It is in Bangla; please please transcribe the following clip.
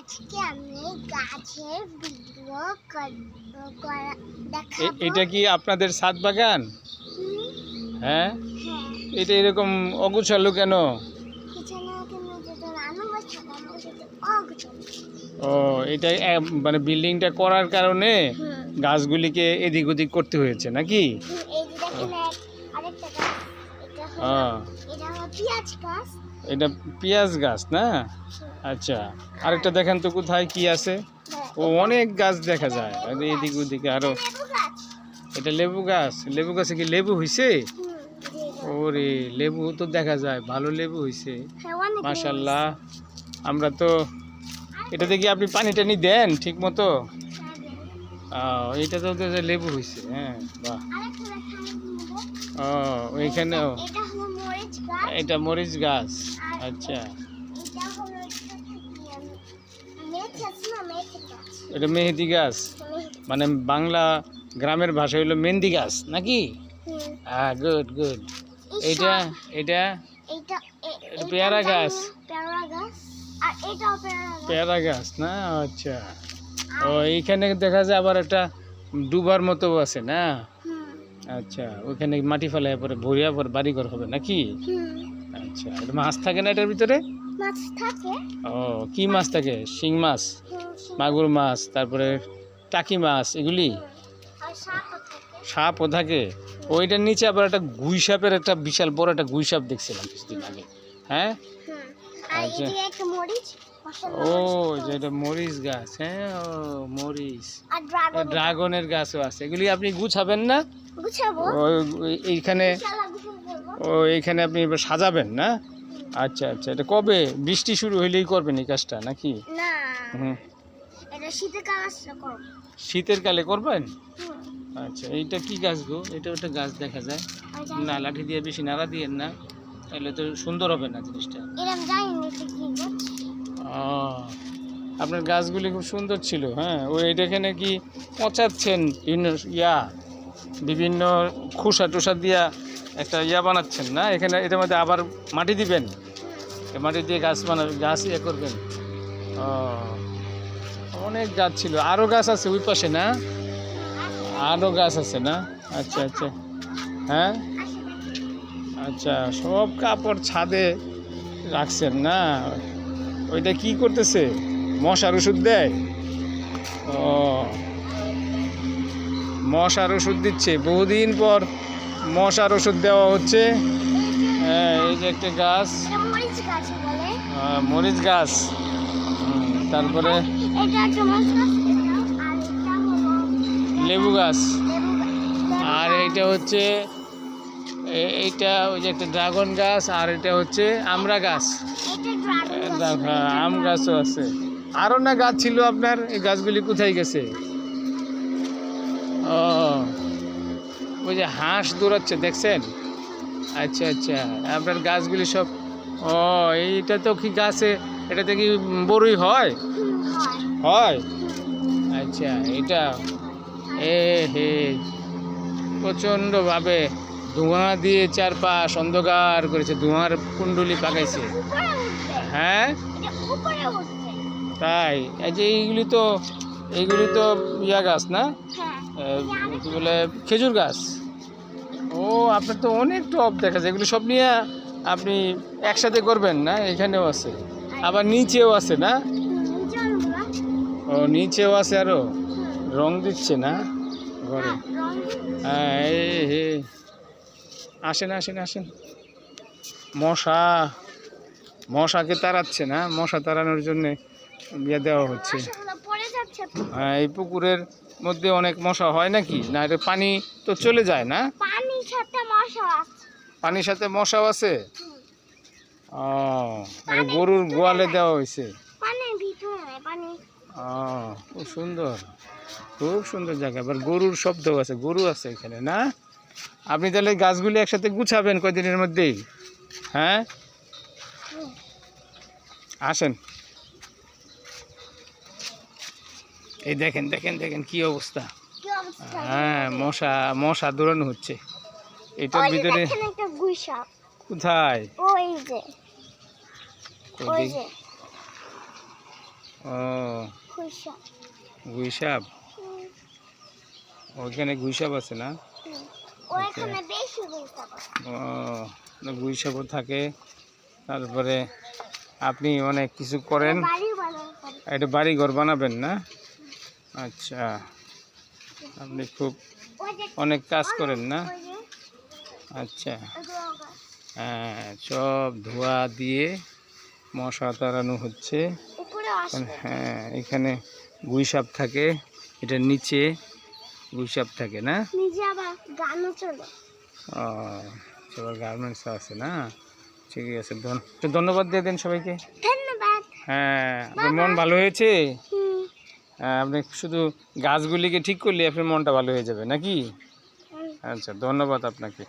আজকে আমি গাছের ভিডিও দেখাবো। এটা কি আপনাদের ছাদ বাগান? হ্যাঁ, এটা এরকম অগুছালো কেন? ও, এটা মানে বিল্ডিংটা করার কারণে গাছগুলিকে এদিক ওদিক করতে হয়েছে নাকি? এটা পেঁয়াজ গাছ না? আচ্ছা, আরেকটা দেখেন তো কোথায় কি আছে। ও, অনেক গাছ দেখা যায় এদিক ওদিকে আরো। এটা লেবু গাছ। লেবু গাছে কি লেবু হইছে? ওরে, লেবু তো দেখা যায়, ভালো লেবু হইছে মাশাআল্লাহ। আমরা তো এটা দেখি আপনি পানি টানি দেন ঠিক মতো? এটা তো লেবু হইছে। হ্যাঁ, বাহ। ও, ওইখানেও এটা মরিচ গাছ। আচ্ছা, এটা মেহেদি গাছ, মানে বাংলা গ্রামের ভাষা হইলো মেহেন্দি গাছ নাকি? হ্যাঁ, গুড গুড। এটা এটা পেয়ারা গাছ। পেয়ারা গাছ না? আচ্ছা। ও, এইখানে দেখা যায় আবার একটা ডুবার মতো আছে না? আচ্ছা, ওইখানে মাটি ফেলায় পরে ভরিয়া পরে বাড়িঘর হবে নাকি? আচ্ছা, এটা মাছ থাকে না এটার ভিতরে? ও, কি মাছ থাকে? শিং মাছ, মাগুর মাছ, তারপরে টাকি মাছ, এগুলি? সাপও থাকে। ওইটার নিচে আবার একটা গুই সাপের একটা বিশাল বড় একটা গুই সাপ দেখছিলাম কিছুদিন আগে। হ্যাঁ, আচ্ছা। ও, এটা মরিচ গাছ। হ্যাঁ, ও মরিচ। ড্রাগনের গাছও আছে। এগুলি আপনি গুছাবেন না? এইখানে এইখানে আপনি এবার সাজাবেন না? আচ্ছা আচ্ছা, এটা কবে বৃষ্টি শুরু হইলেই করবেন এই কাজটা নাকি? শীতের কালে করবেন? আচ্ছা, এইটা কি গাছ গো? এটা একটা গাছ দেখা যায় না, লাঠি দিয়ে বেশি নাড়া দিয়েন না, তাহলে তো সুন্দর হবে না জিনিসটা। আপনার গাছগুলি খুব সুন্দর ছিল। হ্যাঁ, ওই এখানে কি পচাচ্ছেন বিভিন্ন খোসা টোসা দিয়া একটা বানাচ্ছেন না? এখানে এটার মধ্যে আবার মাটি দিবেন, মাটি দিয়ে গাছ গাছ করবেন। ও, অনেক গাছ ছিল। আরও গাছ আছে ওই পাশে না? আরও গাছ আছে না? আচ্ছা আচ্ছা। হ্যাঁ, আচ্ছা, সব কাপড় ছাদে রাখছেন না? ওইটা কি করতেছে? মশার ওষুধ দেয়? ও, মশার ওষুধ দিচ্ছে। বহুদিন পর মশার ওষুধ দেওয়া হচ্ছে। হ্যাঁ, এই যে একটা গাছ, মরিচ গাছ। তারপরে লেবু গাছ। আর এইটা হচ্ছে এইটা ওই যে একটা ড্রাগন গাছ। আর এটা হচ্ছে আমড়া গাছ। আম গাছও আছে। আরও না গাছ ছিল আপনার? এই গাছগুলি কোথায় গেছে? ও, ওই যে হাঁস দৌড়াচ্ছে দেখছেন? আচ্ছা আচ্ছা, আপনার গাছগুলি সব। ও, এইটা তো কি গাছে? এটাতে কি বড়ই হয়? হয়। আচ্ছা, এটা হে প্রচণ্ডভাবে ধোঁয়া দিয়ে চারপাশ অন্ধকার করেছে, ধোঁয়ার কুণ্ডলি পাকাইছে। হ্যাঁ, তাই? এই যে এইগুলি তো ইয়া গাছ না? কি বলে, খেজুর গাছ। ও, আপনার তো অনেক টব দেখা যায়। এগুলো সব নিয়ে আপনি একসাথে করবেন না? এখানেও আছে, আবার নিচেও আছে না? ও, নিচেও আছে। আরো রং দিচ্ছে না ঘরে? হ্যাঁ, আসেন আসেন আসেন। মশাকে তাড়াচ্ছে না? মশা তাড়ানোর জন্য ইয়ে দেওয়া হচ্ছে। হ্যাঁ, এই পুকুরের মধ্যে অনেক মশা হয় নাকি? না, এটা পানি তো চলে যায় না? পানির সাথে মশাও আছে। ও, গরুর গোয়ালে দেওয়া হয়েছে। ও, খুব সুন্দর, খুব সুন্দর জায়গা। আবার গরুর শব্দ আছে, গরু আছে এখানে না? আপনি তাহলে গাছগুলি একসাথে গুছাবেন কয়দিনের মধ্যেই? হ্যাঁ, আসেন। এই দেখেন দেখেন দেখেন কি অবস্থা। হ্যাঁ, মশা দৌড়ানো হচ্ছে এটার ভিতরে। কোথায়? ও খুশা গুইসাপ, ওইখানে গুইসাপ আছে না? ওইখানে বেশি গুইসাপ ও গুইসাপও থাকে। তারপরে আপনি অনেক কিছু করেন, বাড়ি বানানো করে। এটা বাড়ি ঘর বানাবেন না? আচ্ছা, আপনি খুব ওই যে অনেক কাজ করেন না? ওই যে আচ্ছা, ওগুলো হ্যাঁ, সব ধোয়া দিয়ে মশা তাড়ানো হচ্ছে। উপরে আসবে। হ্যাঁ, এখানে গুইসাপ থাকে, এটার নিচে গুইসাপ থাকে না? নিজে আবার গানও চলে। ও, সবার গার্মেন্টস আছে না? ঠিকই আছে, একটু ধন্যবাদ দিয়ে দেন সবাইকে। ধন্যবাদ। হ্যাঁ, আপনার মন ভালো হয়েছে? হুম, হ্যাঁ, আপনি শুধু গাছগুলিকে ঠিক করলে আপনার মনটা ভালো হয়ে যাবে নাকি? হুম। আচ্ছা, ধন্যবাদ আপনাকে।